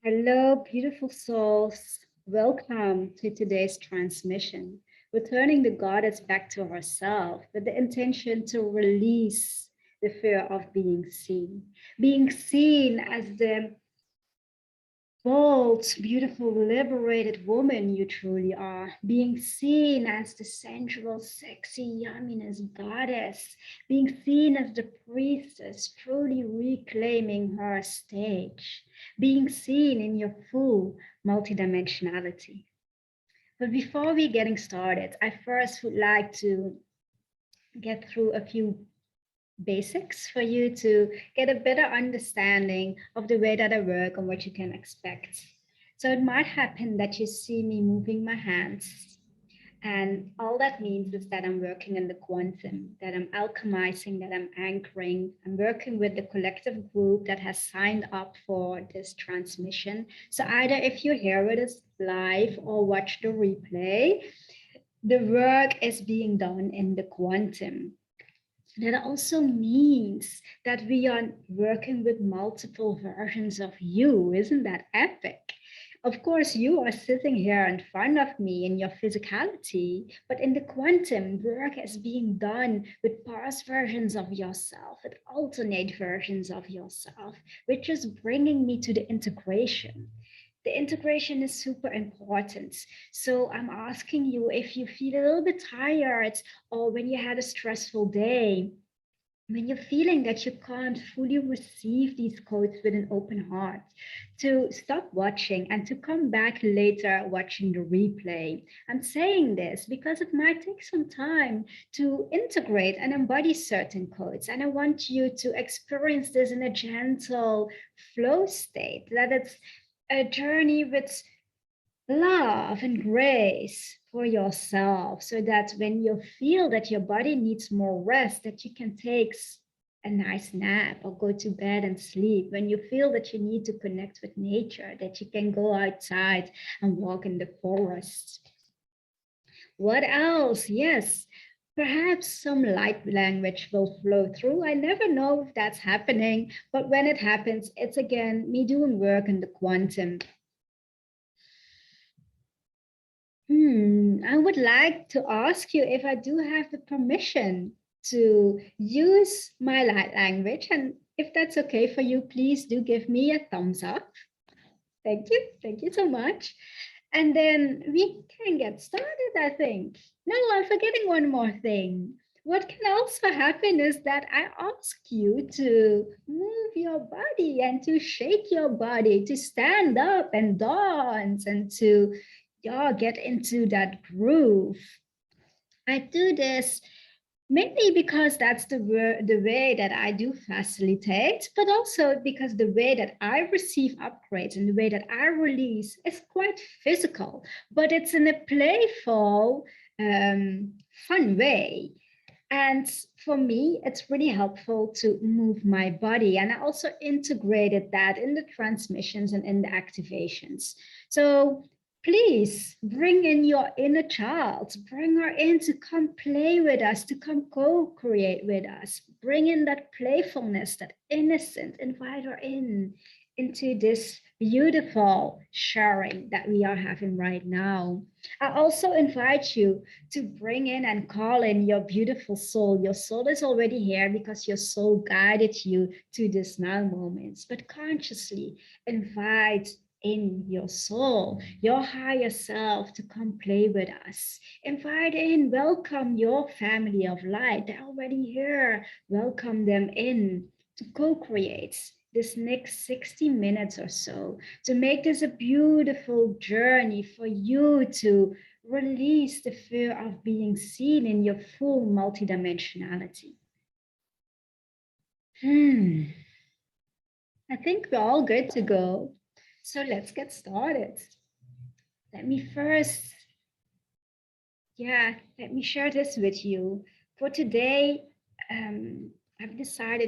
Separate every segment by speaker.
Speaker 1: Hello, beautiful souls. Welcome to today's transmission. We're turning the goddess back to herself with the intention to release the fear of being seen as the bold, beautiful, liberated woman you truly are, being seen as the sensual, sexy, yumminess goddess, being seen as the priestess, truly reclaiming her stage, being seen in your full multidimensionality. But before we getting started, I first would like to get through a few basics for you to get a better understanding of the way that I work and what you can expect. So it might happen that you see me moving my hands. And all that means is that I'm working in the quantum, that I'm alchemizing, that I'm anchoring. I'm working with the collective group that has signed up for this transmission. So either if you hear it live or watch the replay, the work is being done in the quantum. That also means that we are working with multiple versions of you. Isn't that epic? Of course, you are sitting here in front of me in your physicality, but in the quantum, work is being done with past versions of yourself, with alternate versions of yourself, which is bringing me to the integration. The integration is super important. So I'm asking you, if you feel a little bit tired or when you had a stressful day, when you're feeling that you can't fully receive these codes with an open heart, to stop watching and to come back later watching the replay. I'm saying this because it might take some time to integrate and embody certain codes. And I want you to experience this in a gentle flow state, that it's a journey with love and grace for yourself, so that when you feel that your body needs more rest, that you can take a nice nap or go to bed and sleep. When you feel that you need to connect with nature, that you can go outside and walk in the forest. What else? Yes, perhaps some light language will flow through. I never know if that's happening, but when it happens, it's again me doing work in the quantum. I would like to ask you if I do have the permission to use my light language. And if that's okay for you, please do give me a thumbs up. Thank you. Thank you so much. And then we can get started, I think. No, I'm forgetting one more thing. What can also happen is that I ask you to move your body and to shake your body, to stand up and dance and to get into that groove. I do this mainly because that's the way that I do facilitate, but also because the way that I receive upgrades and the way that I release is quite physical, but it's in a playful, fun way. And for me, it's really helpful to move my body. And I also integrated that in the transmissions and in the activations. So please bring in your inner child, bring her in to come play with us, to come co-create with us. Bring in that playfulness, that innocent, invite her in into this beautiful sharing that we are having right now. I also invite you to bring in and call in your beautiful soul. Your soul is already here because your soul guided you to this now moments, but consciously invite in your soul, your higher self to come play with us. Invite in, welcome your family of light. They're already here. Welcome them in to co-create this next 60 minutes or so, to make this a beautiful journey for you to release the fear of being seen in your full multidimensionality. I think we're all good to go. So let's get started. Let me first, let me share this with you. For today,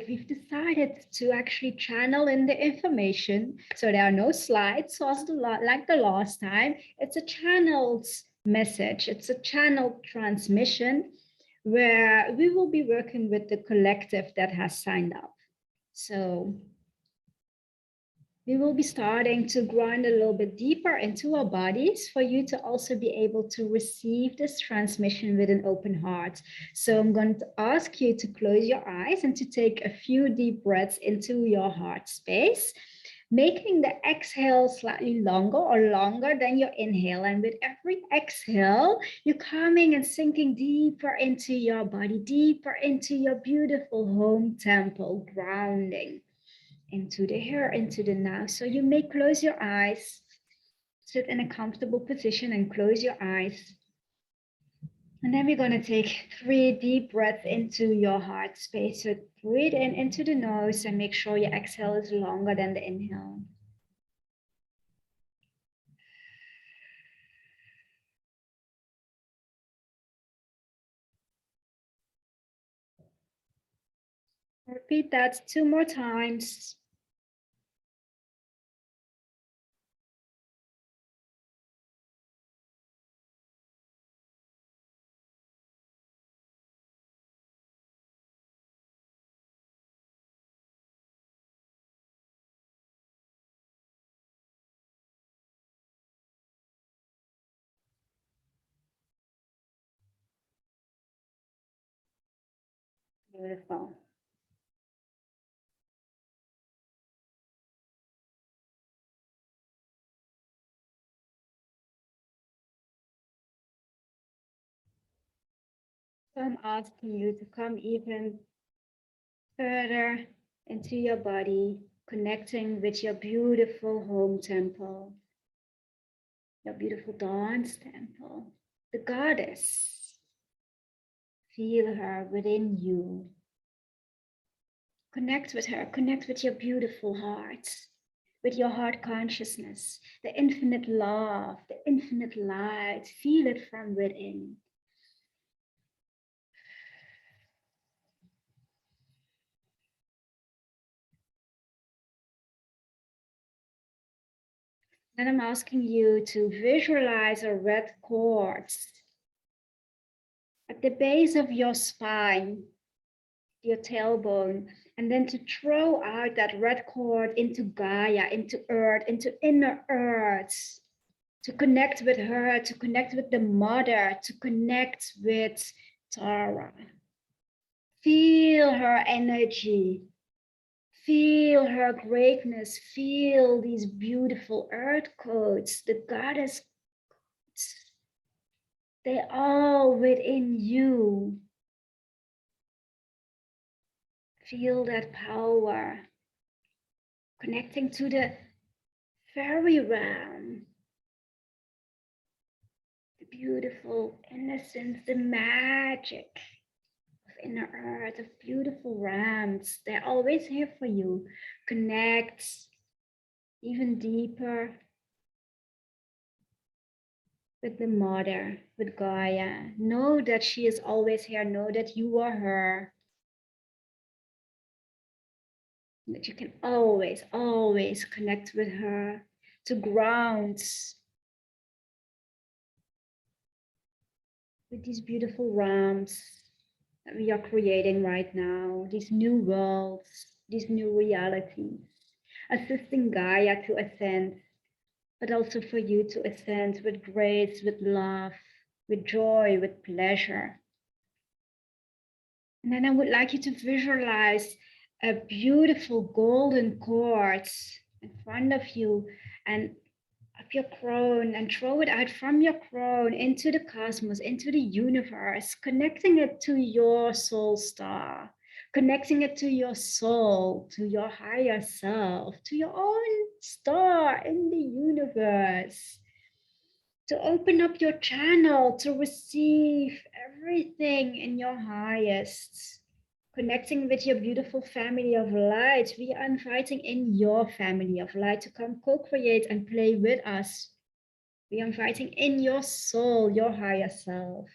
Speaker 1: we've decided to actually channel in the information. So there are no slides, so like the last time. It's a channeled message. It's a channeled transmission where we will be working with the collective that has signed up. So We will be starting to grind a little bit deeper into our bodies for you to also be able to receive this transmission with an open heart. So I'm going to ask you to close your eyes and to take a few deep breaths into your heart space, making the exhale slightly longer than your inhale. And with every exhale, you're coming and sinking deeper into your body, deeper into your beautiful home temple, grounding into the here, into the now. So you may close your eyes, sit in a comfortable position and close your eyes. And then we're going to take 3 deep breaths into your heart space. So breathe in into the nose and make sure your exhale is longer than the inhale. Repeat that 2 more times. Beautiful. So I'm asking you to come even further into your body, connecting with your beautiful home temple, your beautiful dance temple, the goddess. Feel her within you. Connect with her, connect with your beautiful heart, with your heart consciousness, the infinite love, the infinite light. Feel it from within. And I'm asking you to visualize a red cord at the base of your spine, your tailbone, and then to throw out that red cord into Gaia, into earth, into inner earth, to connect with her, to connect with the mother, to connect with Tara. Feel her energy. Feel her greatness. Feel these beautiful earth codes, the goddess codes. They're all within you. Feel that power. Connecting to the fairy realm. The beautiful innocence, the magic of inner earth, of beautiful realms. They're always here for you. Connect even deeper with the mother, with Gaia. Know that she is always here. Know that you are her. That you can always, always connect with her to ground with these beautiful realms that we are creating right now, these new worlds, these new realities, assisting Gaia to ascend, but also for you to ascend with grace, with love, with joy, with pleasure. And then I would like you to visualize a beautiful golden cord in front of you and up your crown, and throw it out from your crown into the cosmos, into the universe, connecting it to your soul star, connecting it to your soul, to your higher self, to your own star in the universe. To open up your channel to receive everything in your highest. Connecting with your beautiful family of light. We are inviting in your family of light to come co-create and play with us. We are inviting in your soul, your higher self.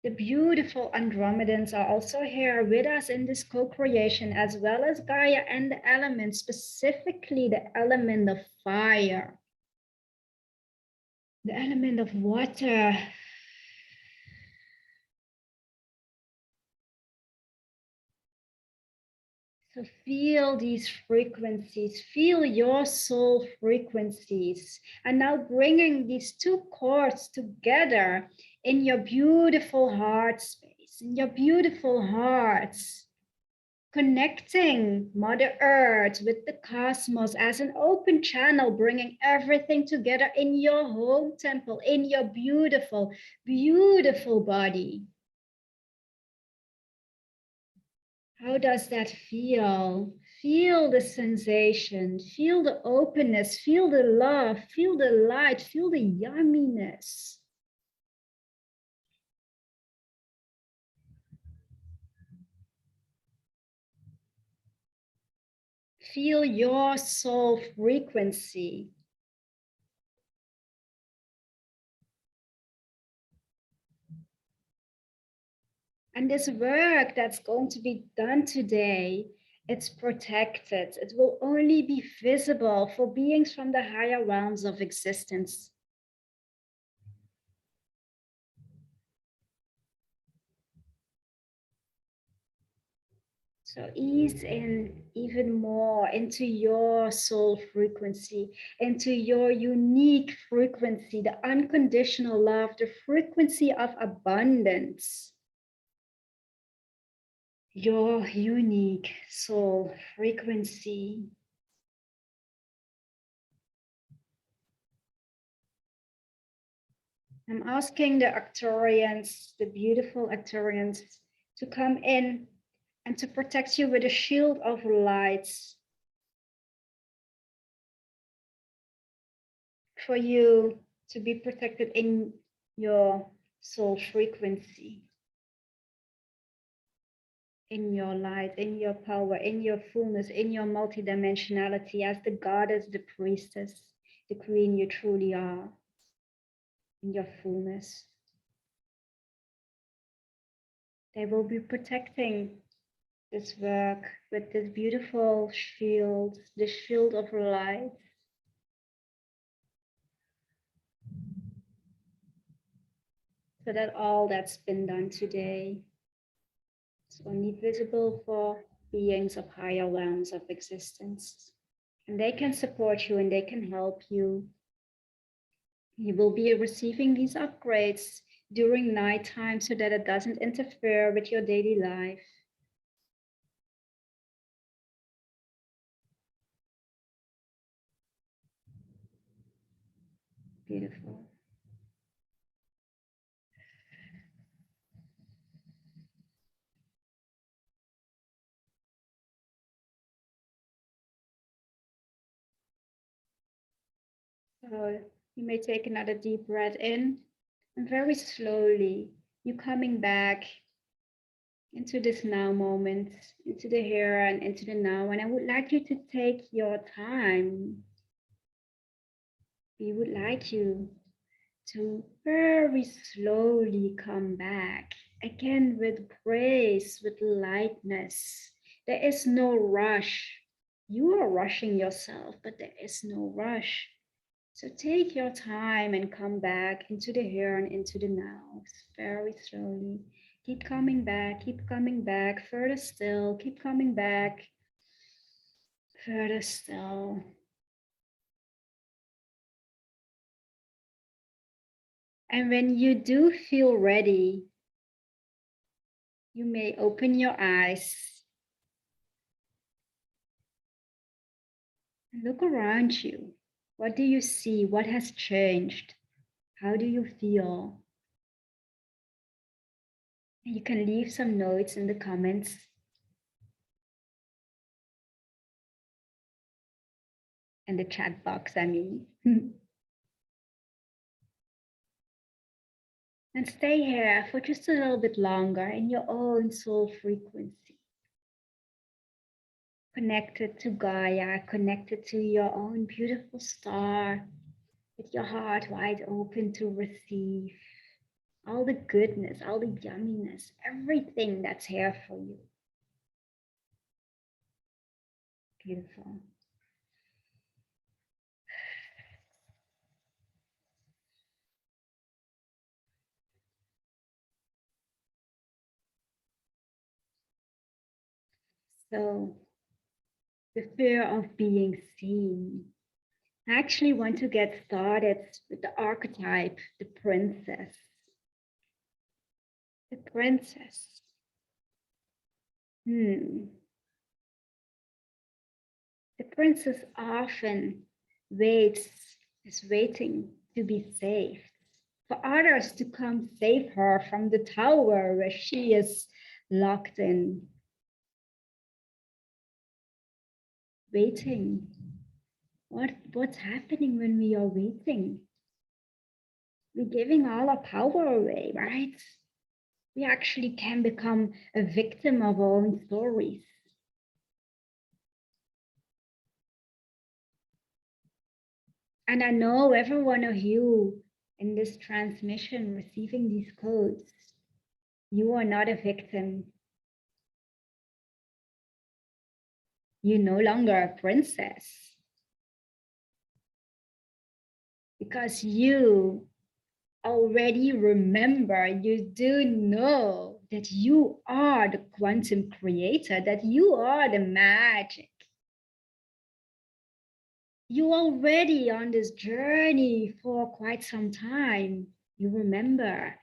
Speaker 1: The beautiful Andromedans are also here with us in this co-creation, as well as Gaia and the elements, specifically the element of fire, the element of water. So feel these frequencies, feel your soul frequencies, and now bringing these two chords together in your beautiful heart space, in your beautiful hearts, connecting Mother Earth with the cosmos as an open channel, bringing everything together in your home temple, in your beautiful, beautiful body. How does that feel? Feel the sensation, feel the openness, feel the love, feel the light, feel the yumminess. Feel your soul frequency. And this work that's going to be done today, it's protected. It will only be visible for beings from the higher realms of existence. So ease in even more into your soul frequency, into your unique frequency, the unconditional love, the frequency of abundance. Your unique soul frequency. I'm asking the Arcturians, the beautiful Arcturians, to come in and to protect you with a shield of lights. For you to be protected in your soul frequency, in your light, in your power, in your fullness, in your multidimensionality as the goddess, the priestess, the queen you truly are, in your fullness. They will be protecting this work with this beautiful shield, the shield of light. So that all that's been done today is only visible for beings of higher realms of existence. And they can support you and they can help you. You will be receiving these upgrades during nighttime so that it doesn't interfere with your daily life. Beautiful. So you may take another deep breath in, and very slowly you're coming back into this now moment, into the here and into the now. And I would like you to take your time. We would like you to very slowly come back again with grace, with lightness. There is no rush. You are rushing yourself, but there is no rush. So take your time and come back into the here and into the now very slowly. Keep coming back, further still, keep coming back, further still. And when you do feel ready, you may open your eyes and look around you. What do you see? What has changed? How do you feel? And you can leave some notes in the comments. In the chat box, I mean. And stay here for just a little bit longer in your own soul frequency. Connected to Gaia, connected to your own beautiful star, with your heart wide open to receive all the goodness, all the yumminess, everything that's here for you. Beautiful. So the fear of being seen. I actually want to get started with the archetype, the princess. The princess. The princess often is waiting to be saved, for others to come save her from the tower where she is locked in. Waiting. What's happening when we are waiting? We're giving all our power away, right? We actually can become a victim of our own stories. And I know every one of you in this transmission receiving these codes, you are not a victim. You're no longer a princess. Because you already remember, you do know that you are the quantum creator, that you are the magic. You already on this journey for quite some time. You remember.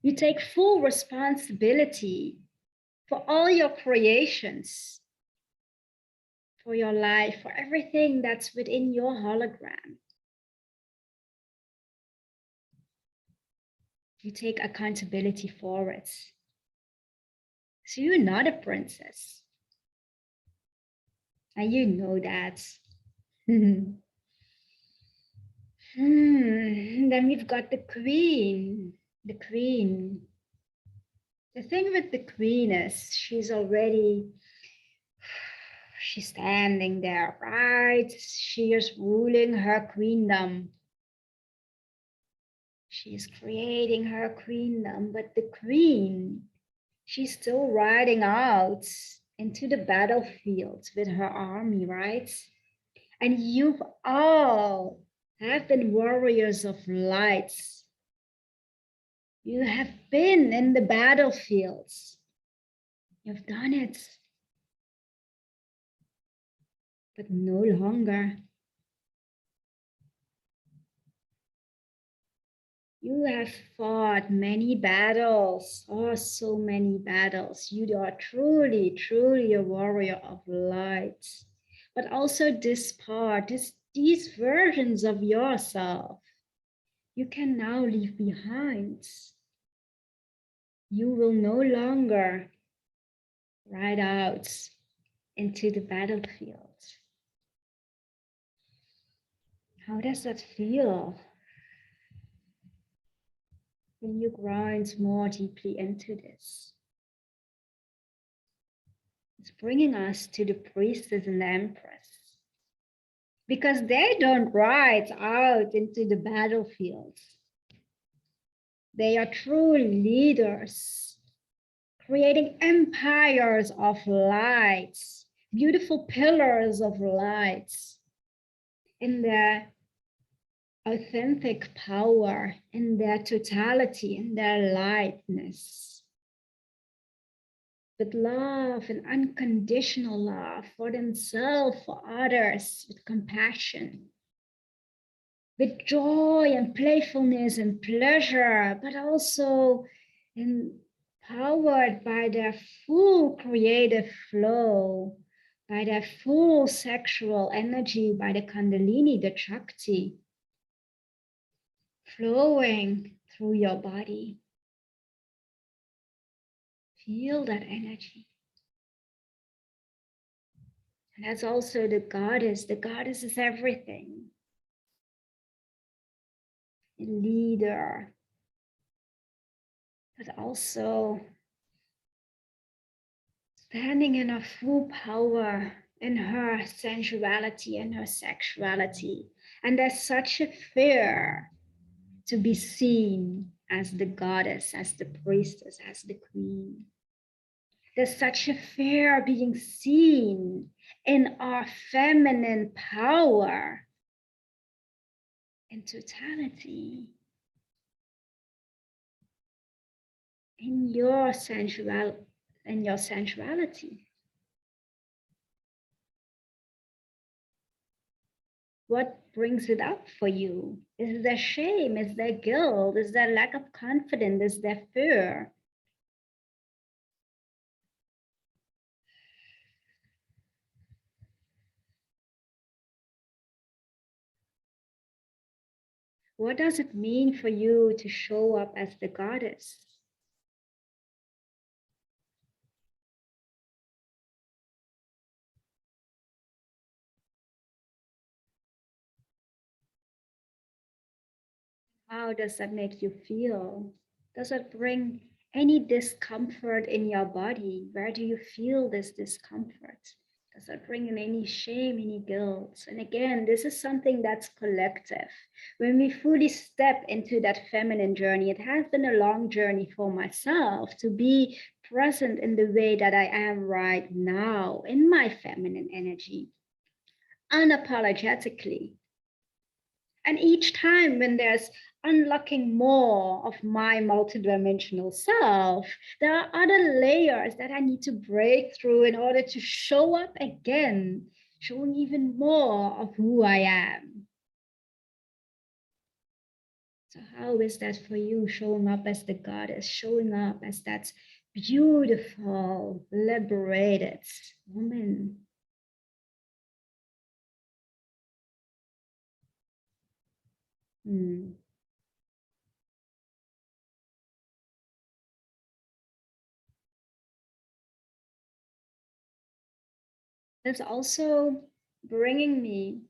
Speaker 1: You take full responsibility for all your creations, for your life, for everything that's within your hologram. You take accountability for it. So you're not a princess. And you know that. Then we've got the queen. The queen. The thing with the queen is she's standing there, right? She is ruling her queendom. She is creating her queendom, but the queen, she's still riding out into the battlefield with her army, right? And you've all have been warriors of light. You have been in the battlefields. You've done it. But no longer. You have fought many battles, oh, so many battles. You are truly, truly a warrior of light. But also this part, these versions of yourself, you can now leave behind. You will no longer ride out into the battlefield. How does that feel? When you grind more deeply into this. It's bringing us to the priestess and the empress. Because they don't ride out into the battlefield. They are true leaders, creating empires of light, beautiful pillars of light in their authentic power, in their totality, in their lightness. With love and unconditional love for themselves, for others, with compassion, with joy and playfulness and pleasure, but also empowered by their full creative flow, by their full sexual energy, by the Kundalini, the Shakti, flowing through your body. Feel that energy. And that's also the goddess. The goddess is everything. A leader, but also standing in her full power, in her sensuality and her sexuality. And there's such a fear to be seen as the goddess, as the priestess, as the queen. There's such a fear being seen in our feminine power, in totality, in your sensuality. What brings it up for you? Is there shame? Is there guilt? Is there lack of confidence? Is there fear? What does it mean for you to show up as the goddess? How does that make you feel? Does it bring any discomfort in your body? Where do you feel this discomfort? Does it bring in any shame, any guilt? And again, this is something that's collective. When we fully step into that feminine journey, it has been a long journey for myself to be present in the way that I am right now in my feminine energy, unapologetically. And each time when there's unlocking more of my multidimensional self, there are other layers that I need to break through in order to show up again, showing even more of who I am. So, how is that for you, showing up as the goddess, showing up as that beautiful, liberated woman? Hmm. That's also bringing me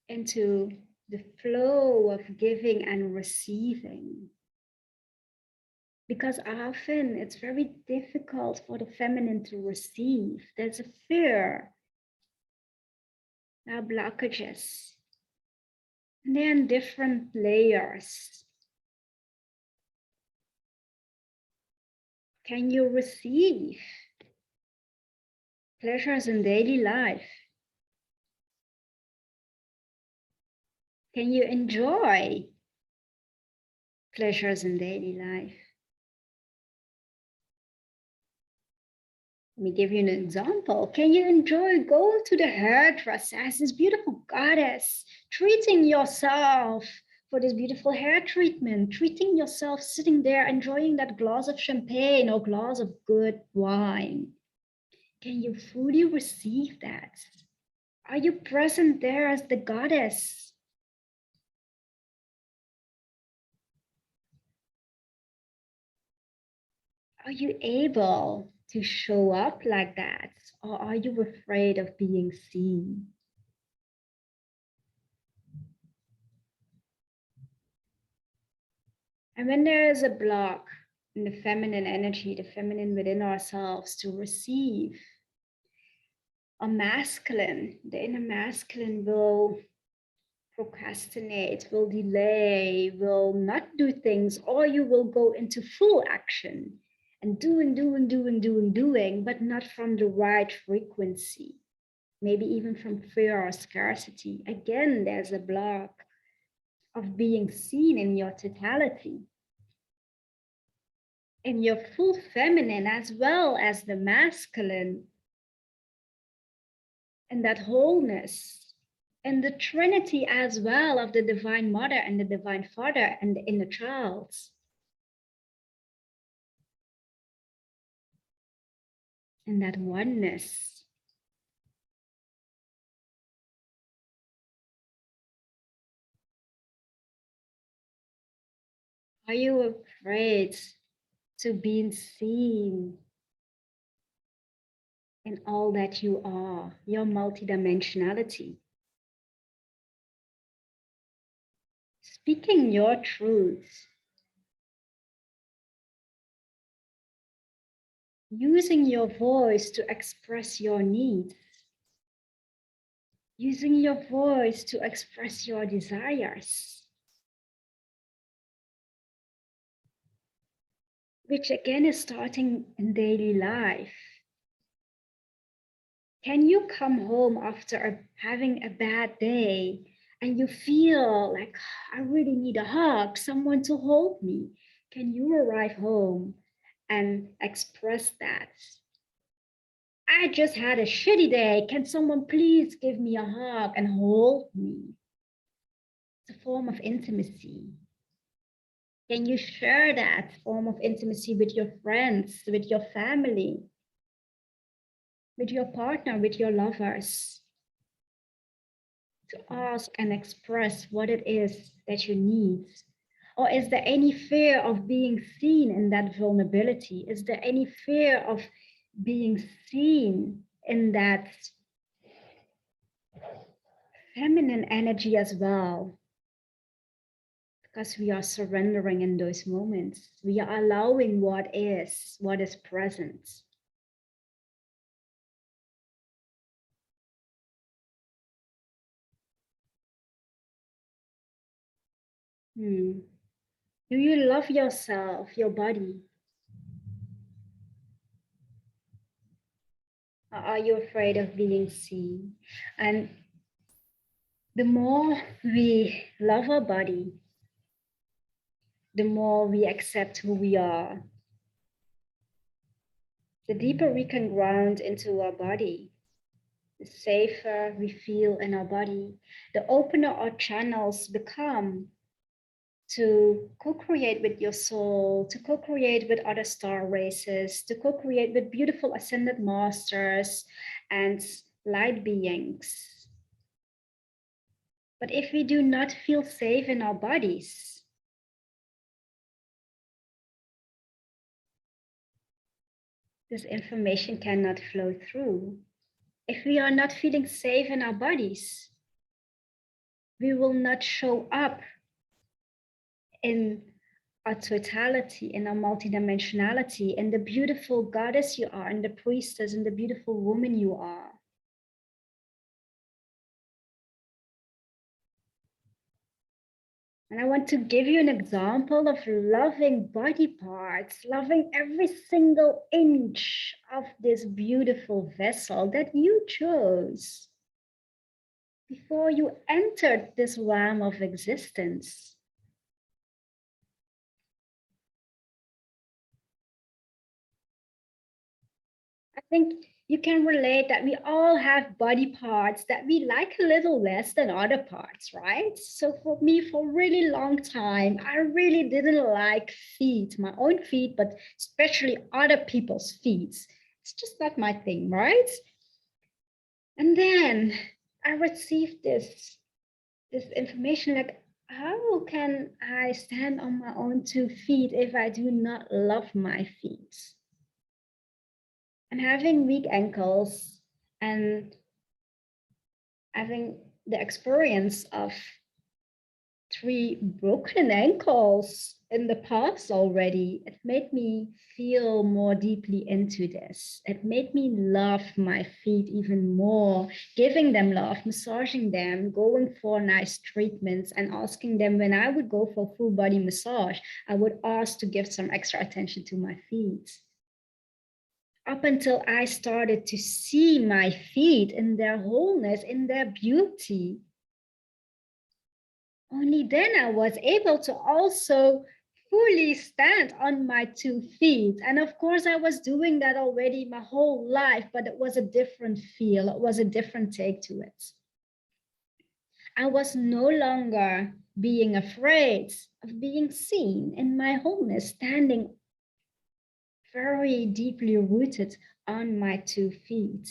Speaker 1: into the flow of giving and receiving. Because often it's very difficult for the feminine to receive. There's a fear, there are blockages, and they're in different layers. Can you receive pleasures in daily life? Can you enjoy pleasures in daily life? Let me give you an example. Can you enjoy going to the hairdresser as this beautiful goddess, treating yourself for this beautiful hair treatment, treating yourself sitting there enjoying that glass of champagne or glass of good wine? Can you fully receive that? Are you present there as the goddess? Are you able to show up like that? Or are you afraid of being seen? And when there is a block in the feminine energy, the feminine within ourselves to receive, a masculine, the inner masculine will procrastinate, will delay, will not do things, or you will go into full action and doing, but not from the right frequency, maybe even from fear or scarcity. Again, there's a block of being seen in your totality, in your full feminine as well as the masculine, and that wholeness, and the trinity as well of the divine mother and the divine father and the inner child, and that oneness. Are you afraid to be seen in all that you are, your multidimensionality? Speaking your truth, using your voice to express your needs, using your voice to express your desires, which again is starting in daily life. Can you come home after having a bad day and you feel like, I really need a hug, someone to hold me? Can you arrive home and express that? I just had a shitty day. Can someone please give me a hug and hold me? It's a form of intimacy. Can you share that form of intimacy with your friends, with your family, with your partner, with your lovers? To ask and express what it is that you need. Or is there any fear of being seen in that vulnerability? Is there any fear of being seen in that feminine energy as well? Because we are surrendering in those moments. We are allowing what is present. Do you love yourself, your body? Or are you afraid of being seen? And the more we love our body, the more we accept who we are, the deeper we can ground into our body, the safer we feel in our body, the opener our channels become to co-create with your soul, to co-create with other star races, to co-create with beautiful ascended masters and light beings. But if we do not feel safe in our bodies, this information cannot flow through. If we are not feeling safe in our bodies, we will not show up in our totality, in our multidimensionality, in the beautiful goddess you are, in the priestess, in the beautiful woman you are. And I want to give you an example of loving body parts, loving every single inch of this beautiful vessel that you chose before you entered this realm of existence. I think you can relate that we all have body parts that we like a little less than other parts, right? So for me, for a really long time, I really didn't like feet, my own feet, but especially other people's feet. It's just not my thing, right? And then I received this information like, how can I stand on my own 2 feet if I do not love my feet? And having weak ankles and having the experience of 3 broken ankles in the past already, it made me feel more deeply into this. It made me love my feet even more, giving them love, massaging them, going for nice treatments, and asking them when I would go for full body massage, I would ask to give some extra attention to my feet. Up until I started to see my feet in their wholeness, in their beauty. Only then I was able to also fully stand on my 2 feet. And of course, I was doing that already my whole life, but it was a different feel. It was a different take to it. I was no longer being afraid of being seen in my wholeness, standing very deeply rooted on my 2 feet,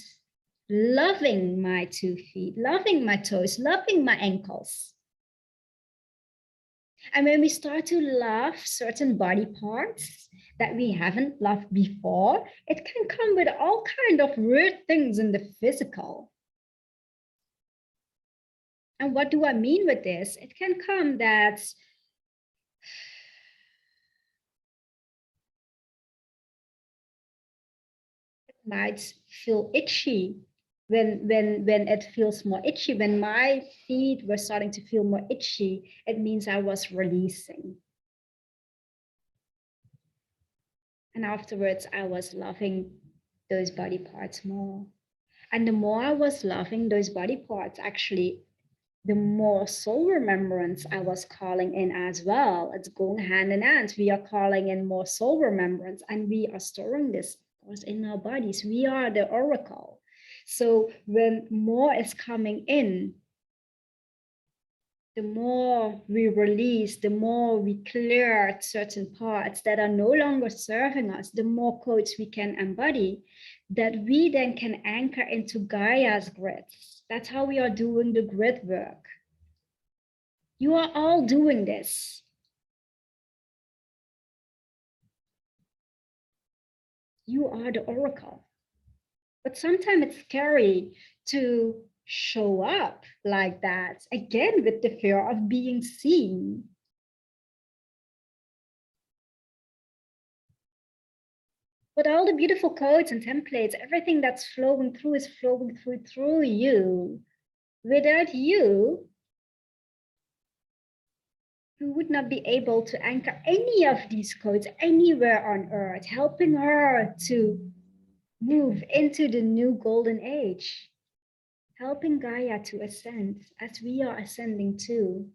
Speaker 1: loving my 2 feet, loving my toes, loving my ankles. And when we start to love certain body parts that we haven't loved before, it can come with all kind of weird things in the physical. And what do I mean with this? It can come that it might feel itchy when it feels more itchy. When my feet were starting to feel more itchy, it means I was releasing. And afterwards, I was loving those body parts more. And the more I was loving those body parts, actually, the more soul remembrance I was calling in as well. It's going hand in hand. We are calling in more soul remembrance, and we are storing this, of course, in our bodies. We are the oracle. So when more is coming in, the more we release, the more we clear certain parts that are no longer serving us, the more codes we can embody, that we then can anchor into Gaia's grids. That's how we are doing the grid work. You are all doing this. You are the oracle. But sometimes it's scary to show up like that, again, with the fear of being seen. But all the beautiful codes and templates, everything that's flowing through is flowing through you. Without you, we would not be able to anchor any of these codes anywhere on earth, helping her to move into the new golden age, helping Gaia to ascend as we are ascending too.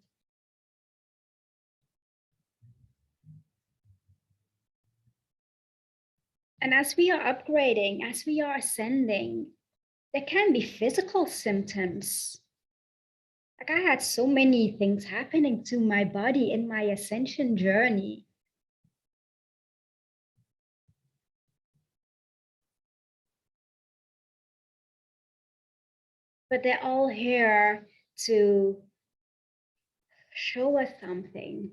Speaker 1: And as we are upgrading, as we are ascending, there can be physical symptoms. Like I had so many things happening to my body in my ascension journey. But they're all here to show us something.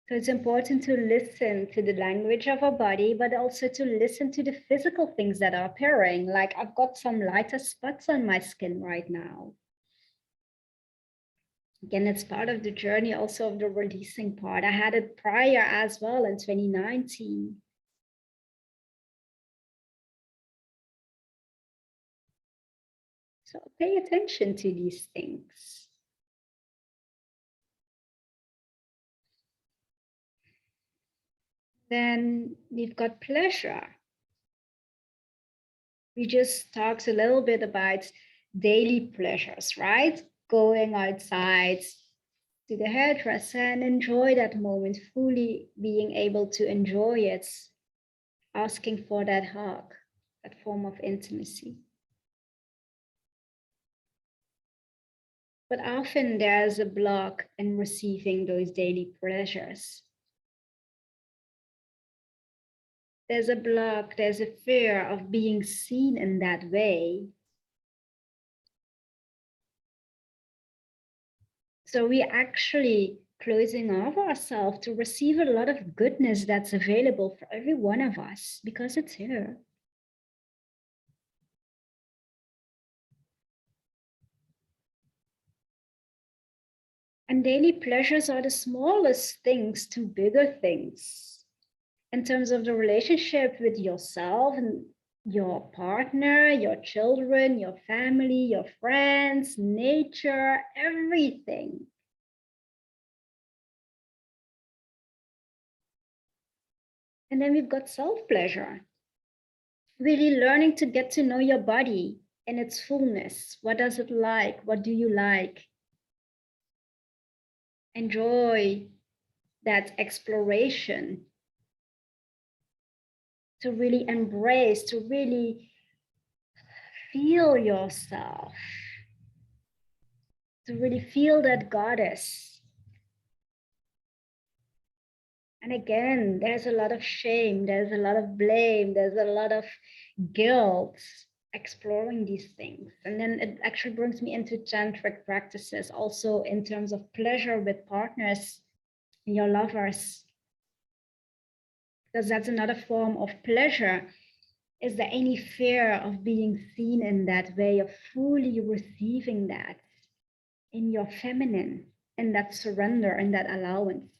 Speaker 1: So it's important to listen to the language of our body, but also to listen to the physical things that are appearing. Like I've got some lighter spots on my skin right now. Again, it's part of the journey also of the releasing part. I had it prior as well in 2019. So pay attention to these things. Then we've got pleasure. We just talked a little bit about daily pleasures, right? Going outside to the hairdresser and enjoy that moment, fully being able to enjoy it, asking for that hug, that form of intimacy. But often there's a block in receiving those daily pleasures. There's a block, there's a fear of being seen in that way. So we actually closing off ourselves to receive a lot of goodness that's available for every one of us because it's here. And daily pleasures are the smallest things to bigger things in terms of the relationship with yourself and your partner, your children, your family, your friends, nature, everything. And then we've got self-pleasure. Really learning to get to know your body in its fullness. What does it like? What do you like? Enjoy that exploration. To really embrace, to really feel yourself. To really feel that goddess. And again, there's a lot of shame, there's a lot of blame, there's a lot of guilt exploring these things. And then it actually brings me into tantric practices, also in terms of pleasure with partners, your lovers. Because that's another form of pleasure. Is there any fear of being seen in that way, of fully receiving that in your feminine, in that surrender, in that allowance?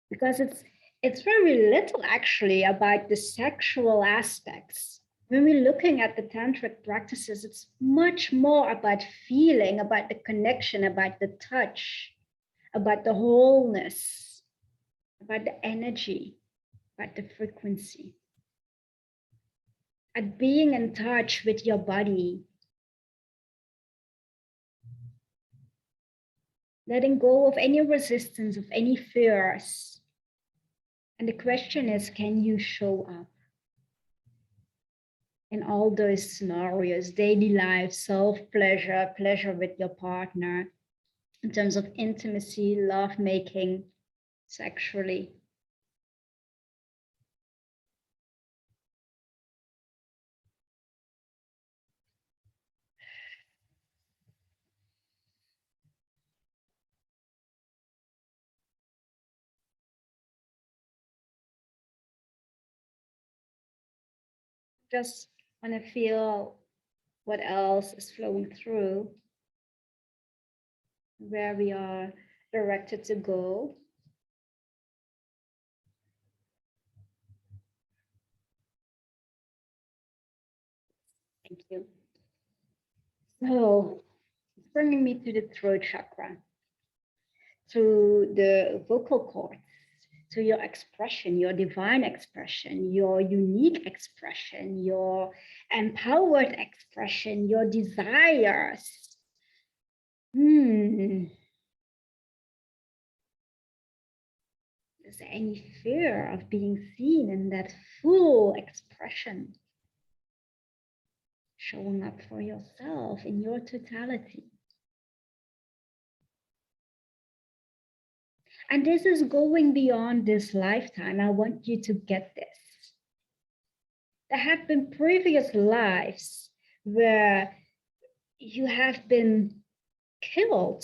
Speaker 1: Because it's very little actually about the sexual aspects. When we're looking at the tantric practices, it's much more about feeling, about the connection, about the touch, about the wholeness, about the energy, about the frequency. At being in touch with your body, letting go of any resistance, of any fears, And the question is, can you show up in all those scenarios, daily life, self-pleasure, pleasure with your partner, in terms of intimacy, love making, sexually? Just want to feel what else is flowing through, where we are directed to go. Thank you. So it's bringing me to the throat chakra, to the vocal cords, to your expression, your divine expression, your unique expression, your empowered expression, your desires. Is there any fear of being seen in that full expression? Showing up for yourself in your totality. And this is going beyond this lifetime. I want you to get this. There have been previous lives where you have been killed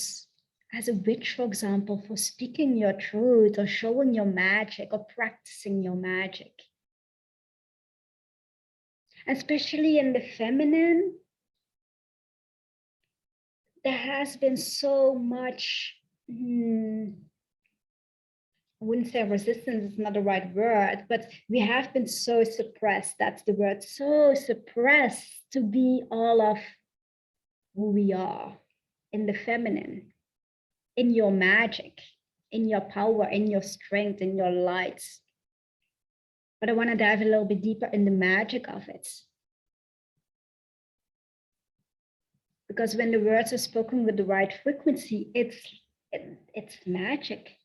Speaker 1: as a witch, for example, for speaking your truth or showing your magic or practicing your magic. Especially in the feminine, there has been so much, I wouldn't say resistance is not the right word, but we have been so suppressed, that's the word, so suppressed to be all of who we are in the feminine, in your magic, in your power, in your strength, in your light. But I want to dive a little bit deeper in the magic of it. Because when the words are spoken with the right frequency, it's magic.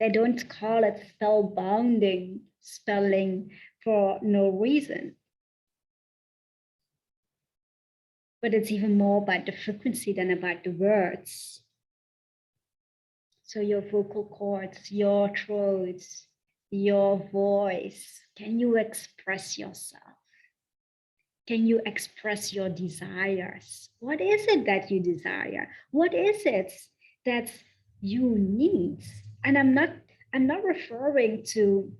Speaker 1: They don't call it spellbounding, spelling for no reason. But it's even more about the frequency than about the words. So your vocal cords, your throat, your voice, can you express yourself? Can you express your desires? What is it that you desire? What is it that you need? And I'm not referring to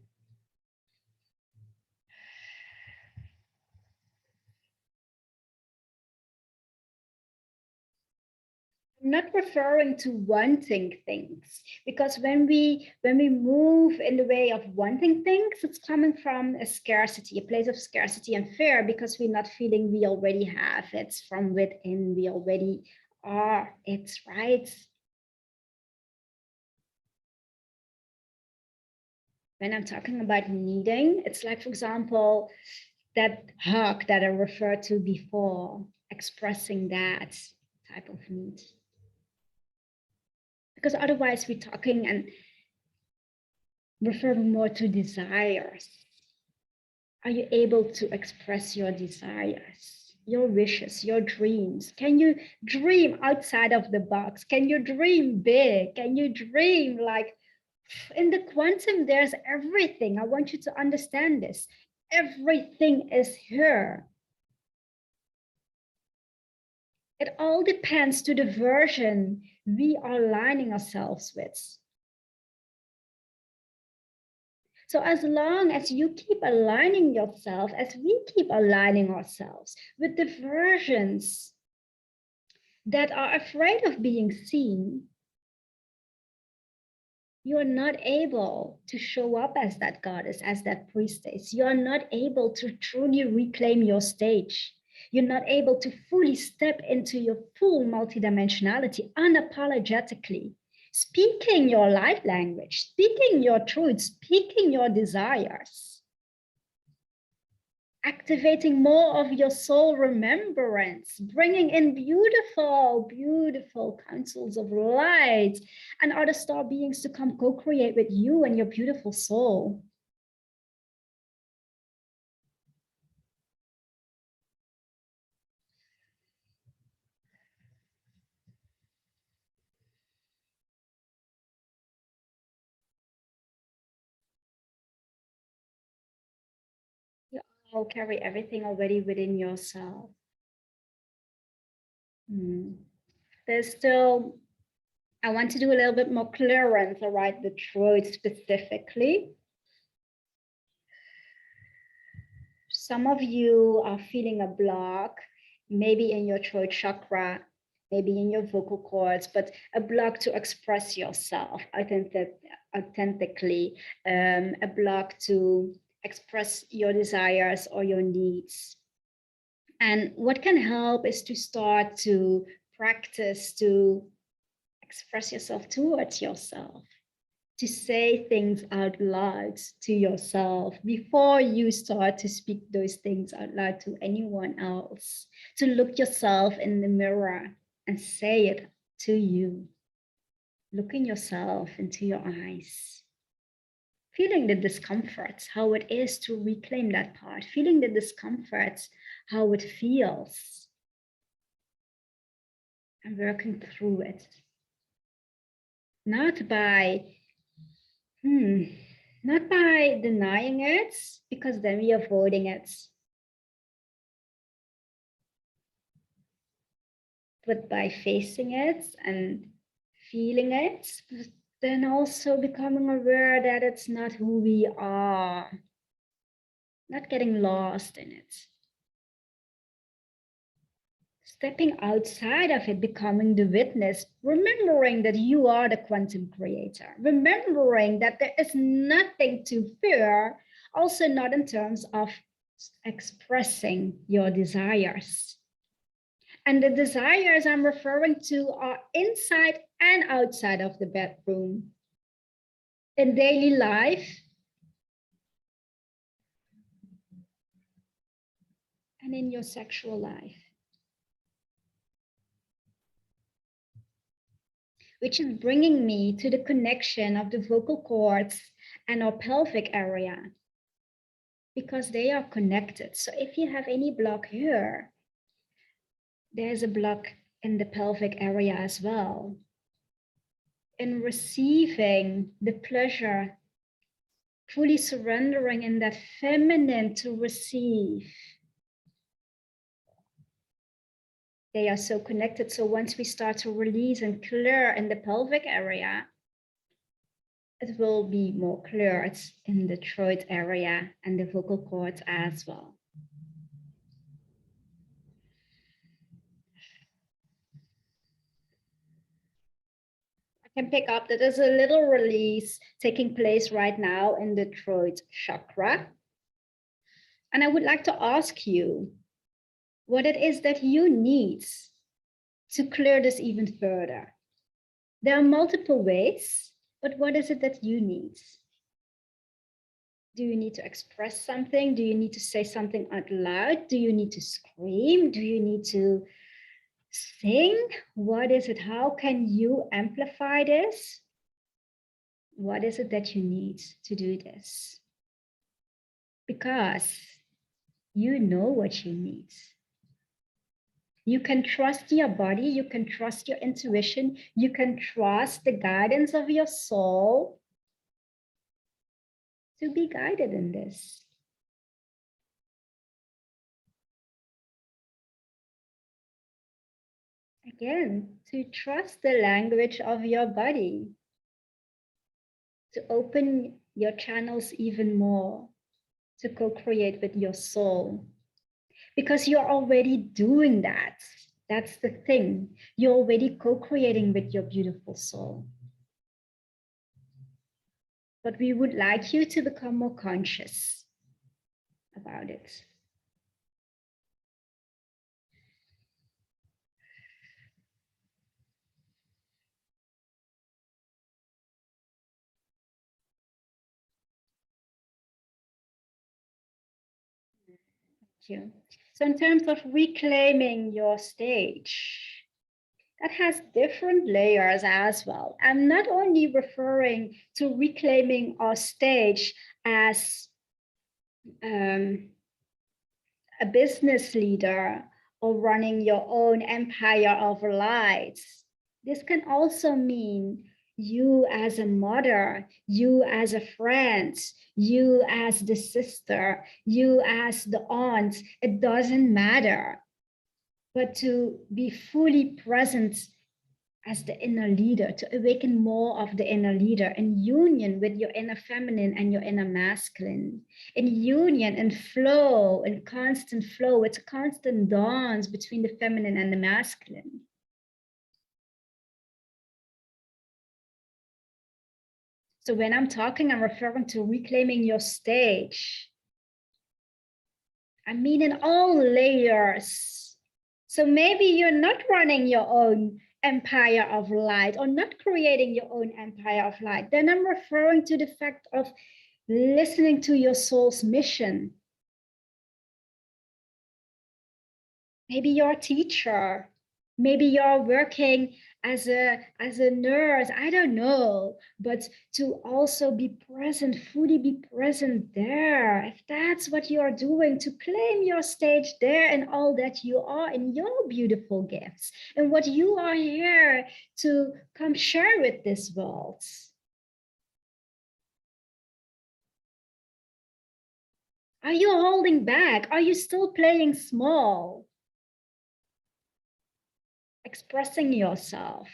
Speaker 1: wanting things, because when we move in the way of wanting things, it's coming from a scarcity, a place of scarcity and fear, because we're not feeling we already have it from within, we already are it, right? When I'm talking about needing, it's like, for example, that hug that I referred to before, expressing that type of need. Because otherwise we're talking and referring more to desires. Are you able to express your desires, your wishes, your dreams? Can you dream outside of the box? Can you dream big? Can you dream like in the quantum, there's everything. I want you to understand this. Everything is here. It all depends to the version we are aligning ourselves with. So as long as you keep aligning yourself, as we keep aligning ourselves with the versions that are afraid of being seen, you're not able to show up as that goddess, as that priestess. You're not able to truly reclaim your stage. You're not able to fully step into your full multidimensionality unapologetically, speaking your life language, speaking your truth, speaking your desires, activating more of your soul remembrance, bringing in beautiful, beautiful councils of light and other star beings to come co-create with you and your beautiful soul. all carry everything already within yourself. There's still, I want to do a little bit more clearance around the throat specifically. Some of you are feeling a block, maybe in your throat chakra, maybe in your vocal cords, but a block to express yourself authentically, a block to express your desires or your needs. And what can help is to start to practice to express yourself towards yourself, to say things out loud to yourself before you start to speak those things out loud to anyone else, to look yourself in the mirror and say it to you, looking yourself into your eyes, feeling the discomfort, how it is to reclaim that part, feeling the discomfort, how it feels, and working through it. Not by denying it, because then we are avoiding it, but by facing it and feeling it, but then also becoming aware that it's not who we are, not getting lost in it. Stepping outside of it, becoming the witness, remembering that you are the quantum creator, remembering that there is nothing to fear, also not in terms of expressing your desires. And the desires I'm referring to are inside and outside of the bedroom, in daily life, and in your sexual life. Which is bringing me to the connection of the vocal cords and our pelvic area, because they are connected. So if you have any block here, there's a block in the pelvic area as well. In receiving the pleasure, fully surrendering in that feminine to receive. They are so connected. So once we start to release and clear in the pelvic area, it will be more cleared in the throat area and the vocal cords as well. I can pick up that there's a little release taking place right now in the throat chakra. And I would like to ask you what it is that you need to clear this even further. There are multiple ways, but what is it that you need? Do you need to express something? Do you need to say something out loud? Do you need to scream? Do you need to sing? What is it? How can you amplify this? What is it that you need to do this? Because you know what you need. You can trust your body, you can trust your intuition, you can trust the guidance of your soul to be guided in this. Again, to trust the language of your body, to open your channels even more, to co-create with your soul. Because you're already doing that. That's the thing. You're already co-creating with your beautiful soul. But we would like you to become more conscious about it. Thank you. So in terms of reclaiming your stage, that has different layers as well. I'm not only referring to reclaiming our stage as a business leader or running your own empire of lights. This can also mean You as a mother, you as a friend, you as the sister, you as the aunt, it doesn't matter. But to be fully present as the inner leader, to awaken more of the inner leader in union with your inner feminine and your inner masculine, in union and flow, in constant flow. It's a constant dance between the feminine and the masculine. So when I'm talking, I'm referring to reclaiming your stage. I mean, in all layers. So maybe you're not running your own empire of light or not creating your own empire of light. Then I'm referring to the fact of listening to your soul's mission. Maybe you're a teacher. Maybe you're working as a nurse. I don't know. But to also be present, fully be present there. If that's what you are doing, to claim your stage there and all that you are in your beautiful gifts and what you are here to come share with this world. Are you holding back? Are you still playing small? Expressing yourself,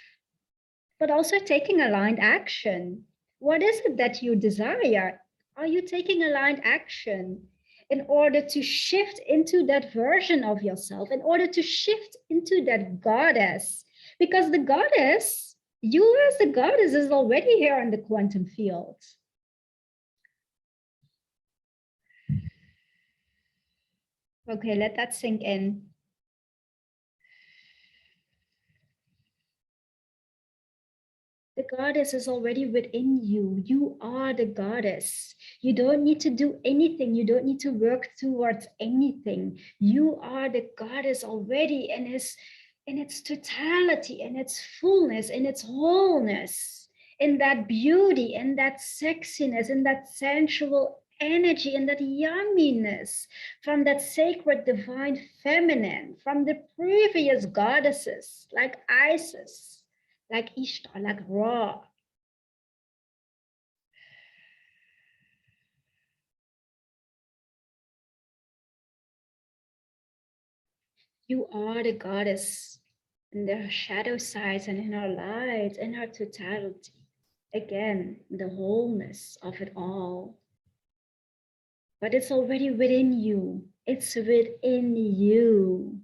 Speaker 1: but also taking aligned action. What is it that you desire? Are you taking aligned action in order to shift into that version of yourself, in order to shift into that goddess? Because the goddess, you as the goddess, is already here in the quantum field. Okay, let that sink in. The goddess is already within you. You are the goddess. You don't need to do anything. You don't need to work towards anything. You are the goddess already in its totality, in its fullness, in its wholeness, in that beauty, in that sexiness, in that sensual energy, in that yumminess from that sacred divine feminine, from the previous goddesses like Isis, like Ishtar, like Ra. You are the goddess in her shadow sides and in her light, in her totality. Again, the wholeness of it all. But it's already within you. It's within you.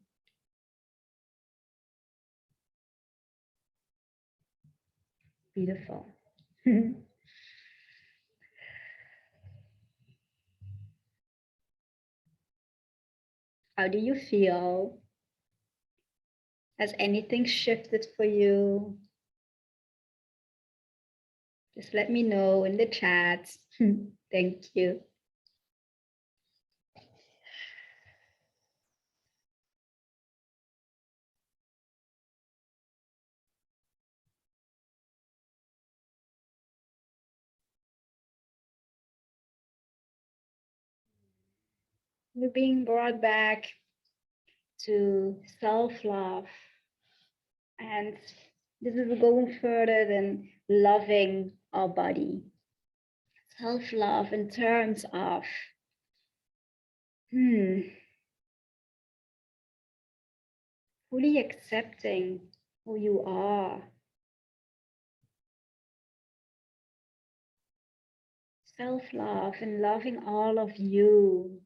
Speaker 1: Beautiful. How do you feel? Has anything shifted for you? Just let me know in the chat. Thank you. We're being brought back to self-love. And this is going further than loving our body. Self-love in terms of fully accepting who you are. Self-love and loving all of you.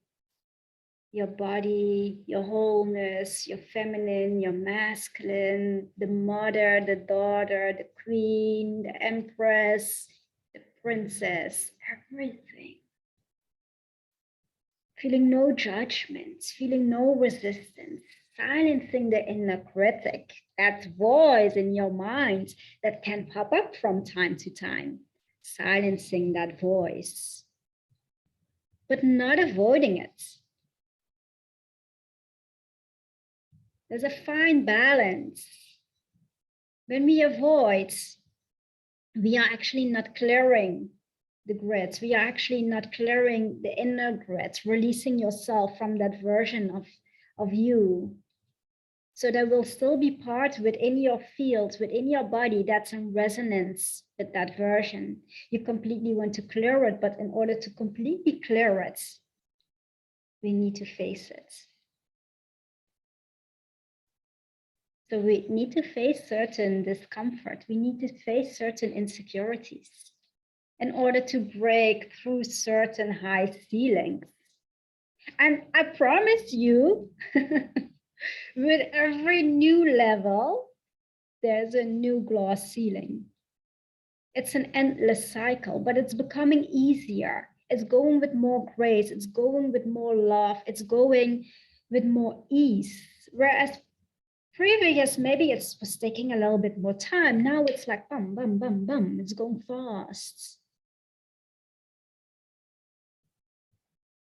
Speaker 1: Your body, your wholeness, your feminine, your masculine, the mother, the daughter, the queen, the empress, the princess, everything. Feeling no judgments, feeling no resistance, silencing the inner critic, that voice in your mind that can pop up from time to time, silencing that voice, but not avoiding it. There's a fine balance. When we avoid, we are actually not clearing the grids. We are actually not clearing the inner grids, releasing yourself from that version of you. So there will still be parts within your field, within your body that's in resonance with that version. You completely want to clear it, but in order to completely clear it, we need to face it. So we need to face certain discomfort. We need to face certain insecurities in order to break through certain high ceilings. And I promise you, with every new level, there's a new glass ceiling. It's an endless cycle, but it's becoming easier. It's going with more grace. It's going with more love. It's going with more ease. Whereas previous, maybe it was taking a little bit more time. Now it's like bum, bum, bum, bum. It's going fast.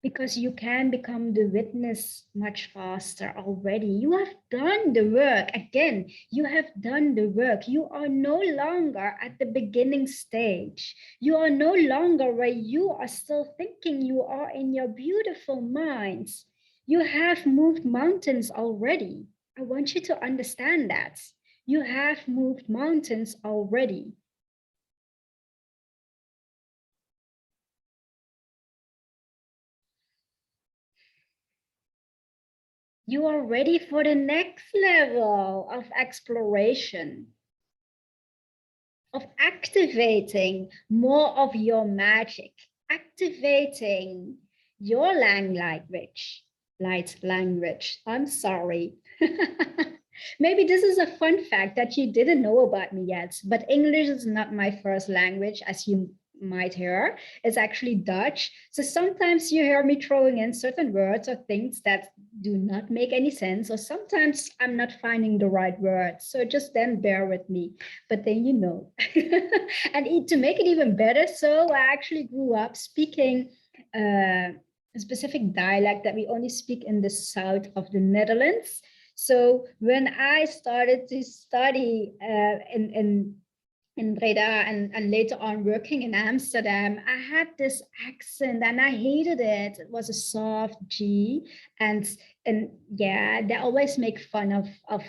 Speaker 1: Because you can become the witness much faster already. You have done the work. Again, you have done the work. You are no longer at the beginning stage. You are no longer where you are still thinking you are in your beautiful minds. You have moved mountains already. I want you to understand that. You have moved mountains already. You are ready for the next level of exploration, of activating more of your magic, activating your light language. I'm sorry. Maybe this is a fun fact that you didn't know about me yet, but English is not my first language, as you might hear. It's actually Dutch. So sometimes you hear me throwing in certain words or things that do not make any sense, or sometimes I'm not finding the right words. So just then bear with me, but then you know. And to make it even better, so I actually grew up speaking a specific dialect that we only speak in the south of the Netherlands. So when I started to study in Breda and later on working in Amsterdam, I had this accent and I hated it. It was a soft G, and yeah, they always make fun of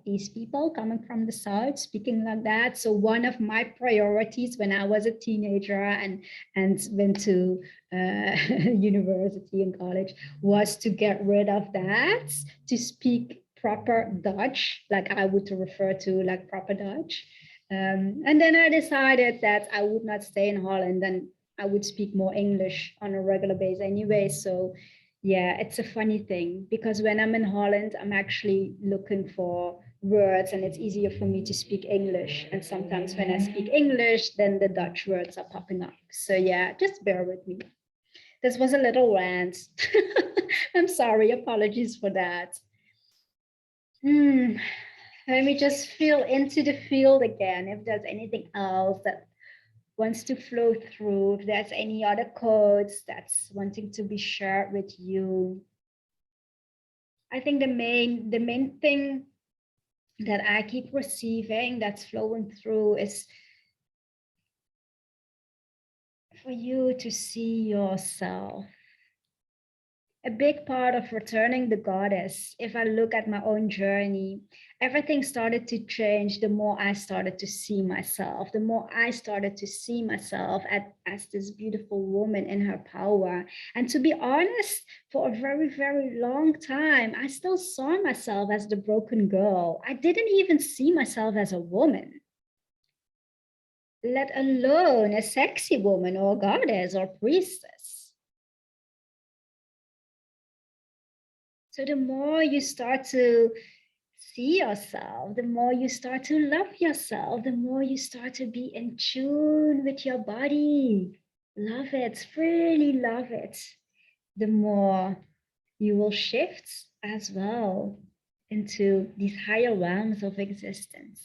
Speaker 1: these people coming from the south speaking like that. So one of my priorities when I was a teenager and went to university and college was to get rid of that, to speak proper Dutch, like I would refer to like proper Dutch. And then I decided that I would not stay in Holland and I would speak more English on a regular basis anyway. So yeah, it's a funny thing because when I'm in Holland, I'm actually looking for words and it's easier for me to speak English. And sometimes when I speak English, then the Dutch words are popping up. So yeah, just bear with me. This was a little rant. I'm sorry, apologies for that. Let me just feel into the field again. If there's anything else that wants to flow through, if there's any other codes that's wanting to be shared with you. I think the main thing that I keep receiving that's flowing through is for you to see yourself. A big part of returning the goddess, if I look at my own journey, everything started to change the more I started to see myself, the more I started to see myself as this beautiful woman in her power. And to be honest, for a very, very long time, I still saw myself as the broken girl. I didn't even see myself as a woman, let alone a sexy woman or goddess or priestess. So the more you start to see yourself, the more you start to love yourself, the more you start to be in tune with your body. Love it, really love it. The more you will shift as well into these higher realms of existence.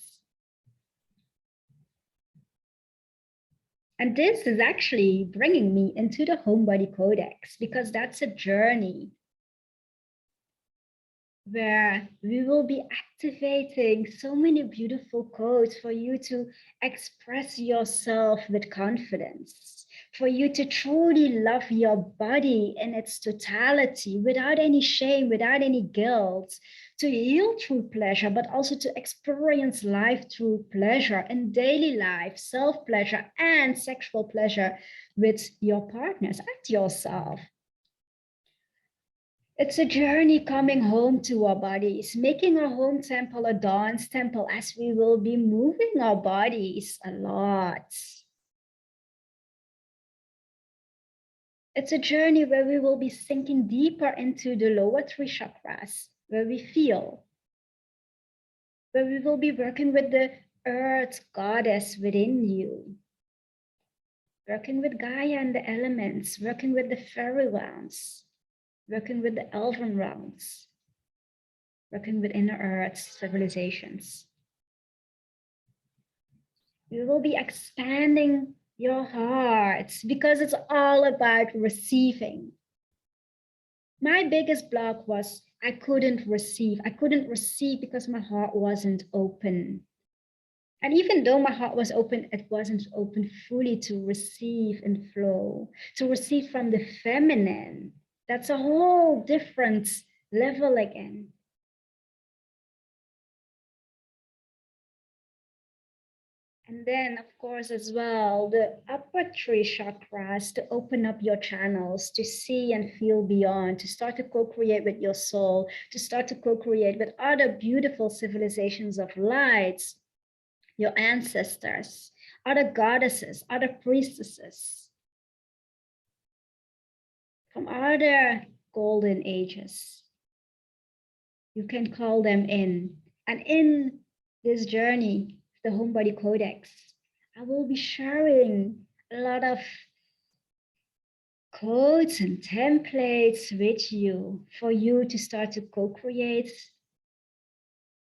Speaker 1: And this is actually bringing me into the Homebody Codex because that's a journey. where we will be activating so many beautiful codes for you to express yourself with confidence, for you to truly love your body in its totality without any shame, without any guilt, to heal through pleasure, but also to experience life through pleasure in daily life, self pleasure, and sexual pleasure with your partners and yourself. It's a journey coming home to our bodies, making our home temple a dance temple as we will be moving our bodies a lot. It's a journey where we will be sinking deeper into the lower three chakras, where we feel, where we will be working with the earth goddess within you, working with Gaia and the elements, working with the fairy realms, working with the elven realms, working with inner earth civilizations. You will be expanding your hearts because it's all about receiving. My biggest block was I couldn't receive. I couldn't receive because my heart wasn't open. And even though my heart was open, it wasn't open fully to receive and flow, to receive from the feminine. That's a whole different level again. And then, of course, as well, the upper three chakras to open up your channels, to see and feel beyond, to start to co-create with your soul, to start to co-create with other beautiful civilizations of lights, your ancestors, other goddesses, other priestesses, from other golden ages. You can call them in. And in this journey, the Homebody Codex, I will be sharing a lot of codes and templates with you for you to start to co-create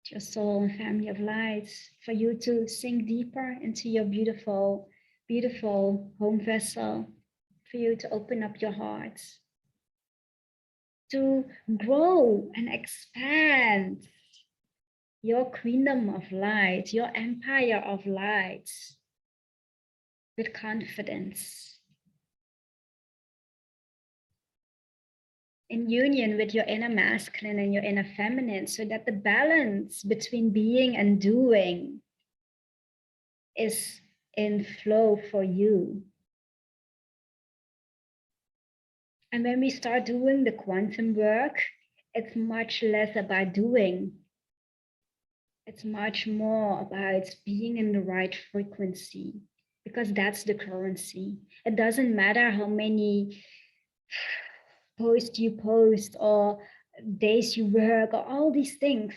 Speaker 1: your soul and family of lights, for you to sink deeper into your beautiful, beautiful home vessel, for you to open up your heart, to grow and expand your kingdom of light, your empire of light with confidence, in union with your inner masculine and your inner feminine, so that the balance between being and doing is in flow for you. And when we start doing the quantum work, it's much less about doing. It's much more about being in the right frequency, because that's the currency. It doesn't matter how many posts you post or days you work or all these things.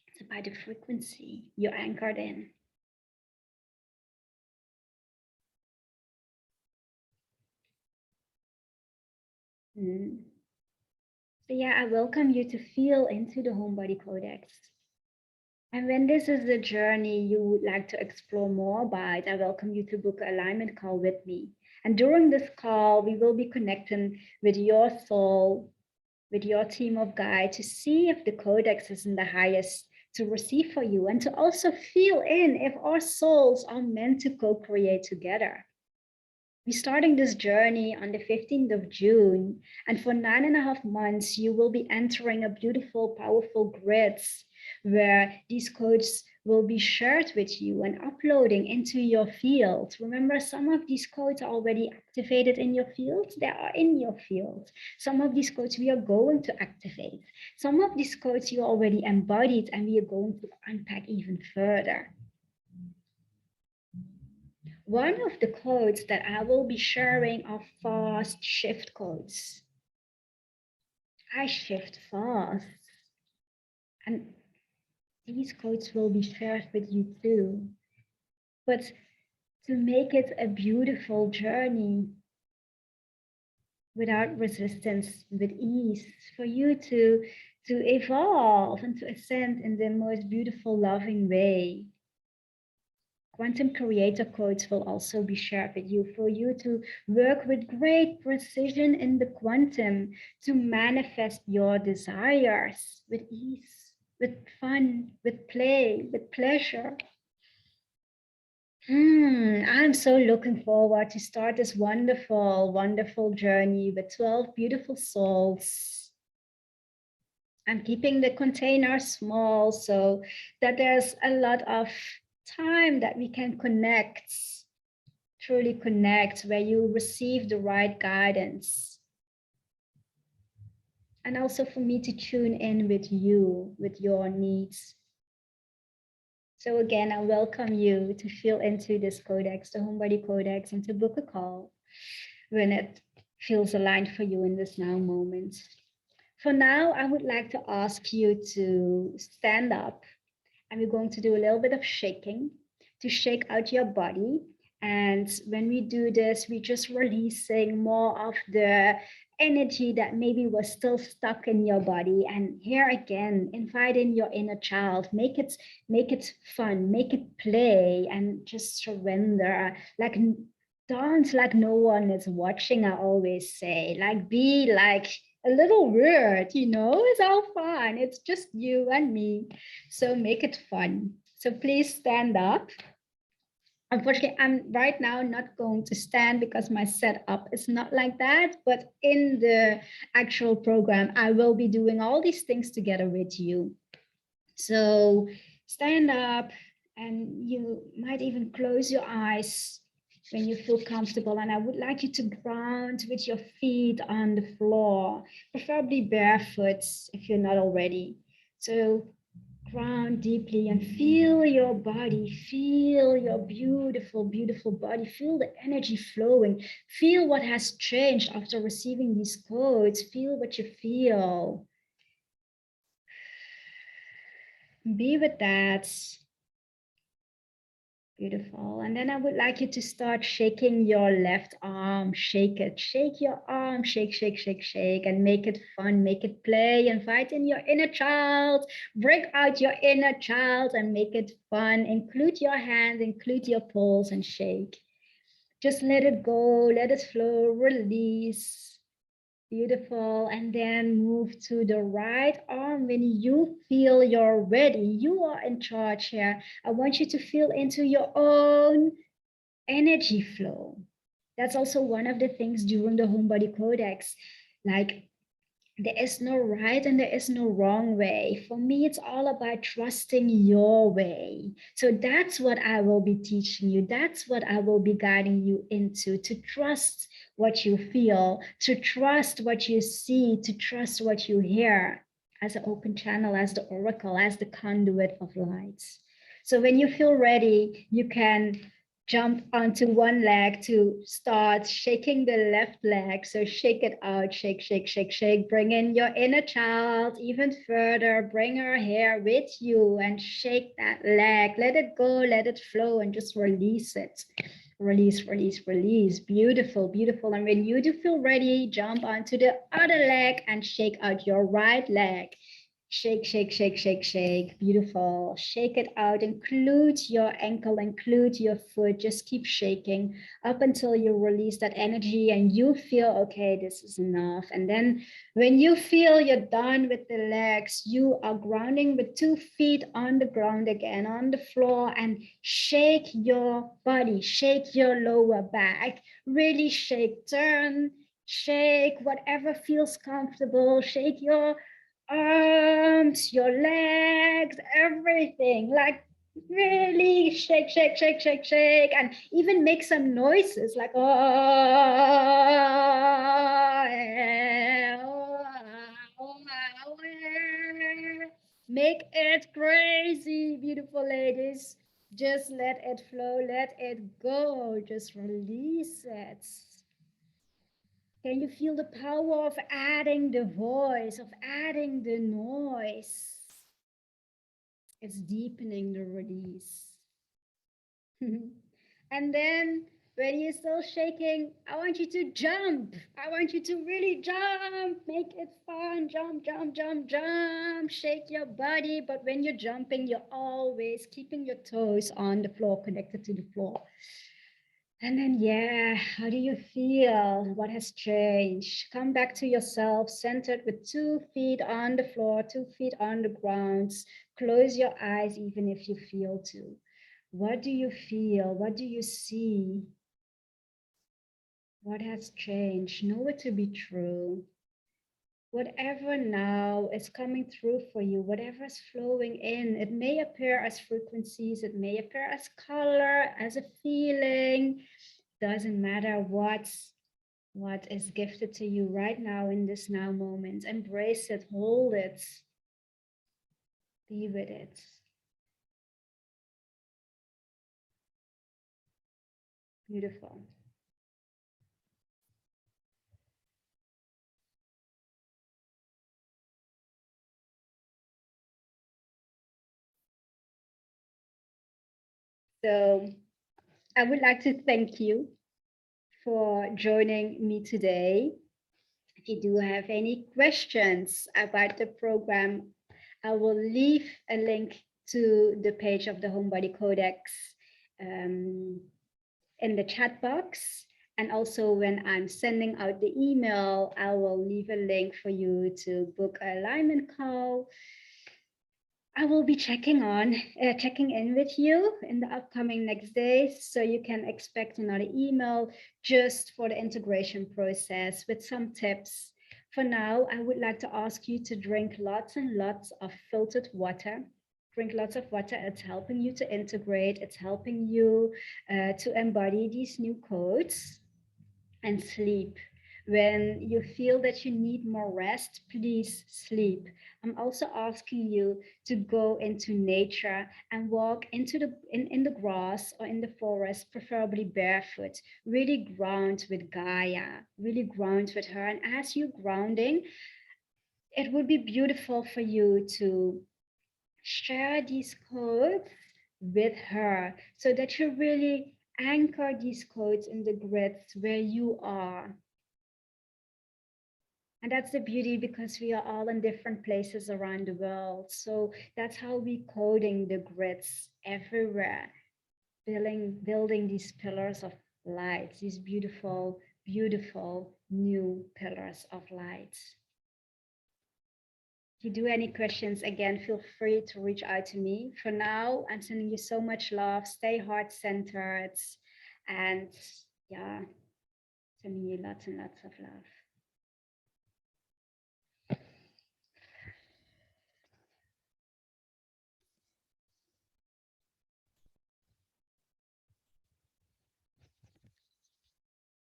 Speaker 1: It's about the frequency you're anchored in. So yeah, I welcome you to feel into the Homebody Codex. And when this is a journey you would like to explore more about, I welcome you to book an alignment call with me. And during this call, we will be connecting with your soul, with your team of guides, to see if the codex is in the highest to receive for you, and to also feel in if our souls are meant to co-create together. We're starting this journey on the 15th of June, and for 9.5 months, you will be entering a beautiful, powerful grids where these codes will be shared with you and uploading into your field. Remember, some of these codes are already activated in your field. They are in your field. Some of these codes we are going to activate. Some of these codes you already embodied, and we are going to unpack even further. One of the codes that I will be sharing are fast shift codes. I shift fast. And these codes will be shared with you too. But to make it a beautiful journey without resistance, with ease, for you to evolve and to ascend in the most beautiful, loving way. Quantum creator codes will also be shared with you for you to work with great precision in the quantum to manifest your desires with ease, with fun, with play, with pleasure. I'm so looking forward to start this wonderful, wonderful journey with 12 beautiful souls. I'm keeping the container small so that there's a lot of time that we can connect, truly connect, where you receive the right guidance. And also for me to tune in with you, with your needs. So again, I welcome you to feel into this codex, the Homebody Codex, and to book a call when it feels aligned for you in this now moment. For now, I would like to ask you to stand up, and we're going to do a little bit of shaking to shake out your body. And when we do this, we're just releasing more of the energy that maybe was still stuck in your body. And here again, invite in your inner child, make it fun, make it play, and just surrender. Like dance like no one is watching, I always say. Like be like a little weird, it's all fun. It's just you and me. So make it fun. So please stand up. Unfortunately, I'm right now not going to stand because my setup is not like that. But in the actual program, I will be doing all these things together with you. So stand up, and you might even close your eyes when you feel comfortable. And I would like you to ground with your feet on the floor, preferably barefoot if you're not already. So ground deeply and feel your body, feel your beautiful, beautiful body, feel the energy flowing, feel what has changed after receiving these codes, feel what you feel. Be with that. Beautiful. And then I would like you to start shaking your left arm. Shake it. Shake your arm. Shake, shake, shake, shake. And make it fun. Make it play. Invite in your inner child. Bring out your inner child and make it fun. Include your hand. Include your pulse and shake. Just let it go. Let it flow. Release. Beautiful. And then move to the right arm when you feel you're ready. You are in charge here. I want you to feel into your own energy flow. That's also one of the things during the Homebody Codex. Like, there is no right and there is no wrong way. For me, it's all about trusting your way. So that's what I will be teaching you. That's what I will be guiding you into, to trust what you feel, to trust what you see, to trust what you hear as an open channel, as the oracle, as the conduit of light. So when you feel ready, you can jump onto one leg to start shaking the left leg. So shake it out, shake, shake, shake, shake. Bring in your inner child even further. Bring her here with you and shake that leg. Let it go, let it flow, and just release it. Release, release, release. Beautiful, beautiful. And when you do feel ready, jump onto the other leg and shake out your right leg. Shake, shake, shake, shake, shake. Beautiful. Shake it out. Include your ankle, include your foot. Just keep shaking up until you release that energy and you feel, okay, this is enough. And then when you feel you're done with the legs, you are grounding with 2 feet on the ground again, on the floor, and shake your body, shake your lower back. Really shake, turn, shake, whatever feels comfortable. Shake your arms, your legs, everything. Like really shake, shake, shake, shake, shake, and even make some noises like make it crazy, beautiful ladies. Just let it flow, let it go, just release it. Can you feel the power of adding the voice, of adding the noise? It's deepening the release. And then When you're still shaking, I want you to jump. I want you to really jump. Make it fun. Jump, jump, jump, jump. Shake your body. But when you're jumping, you're always keeping your toes on the floor, connected to the floor. And then, yeah, how do you feel? What has changed? Come back to yourself, centered with 2 feet on the floor, 2 feet on the ground. Close your eyes, even if you feel to. What do you feel? What do you see? What has changed? Know it to be true. Whatever now is coming through for you, whatever is flowing in, it may appear as frequencies, it may appear as color, as a feeling. Doesn't matter what is gifted to you right now in this now moment. Embrace it, hold it, be with it. Beautiful. So I would like to thank you for joining me today. If you do have any questions about the program, I will leave a link to the page of the Homebody Codex um, in the chat box. And also when I'm sending out the email, I will leave a link for you to book a alignment call. I will be checking in with you in the upcoming next days, so you can expect another email just for the integration process with some tips. For now, I would like to ask you to drink lots and lots of filtered water. Drink lots of water. It's helping you to integrate. It's helping you to embody these new codes and sleep. When you feel that you need more rest, please sleep. I'm also asking you to go into nature and walk in the grass or in the forest, preferably barefoot. Really ground with Gaia, really ground with her. And as you're grounding, it would be beautiful for you to share these codes with her so that you really anchor these codes in the grids where you are. And that's the beauty because we are all in different places around the world. So that's how we coding the grids everywhere, building these pillars of light, these beautiful, beautiful new pillars of light. If you do any questions, again, feel free to reach out to me. For now, I'm sending you so much love. Stay heart-centered. And yeah, sending you lots and lots of love.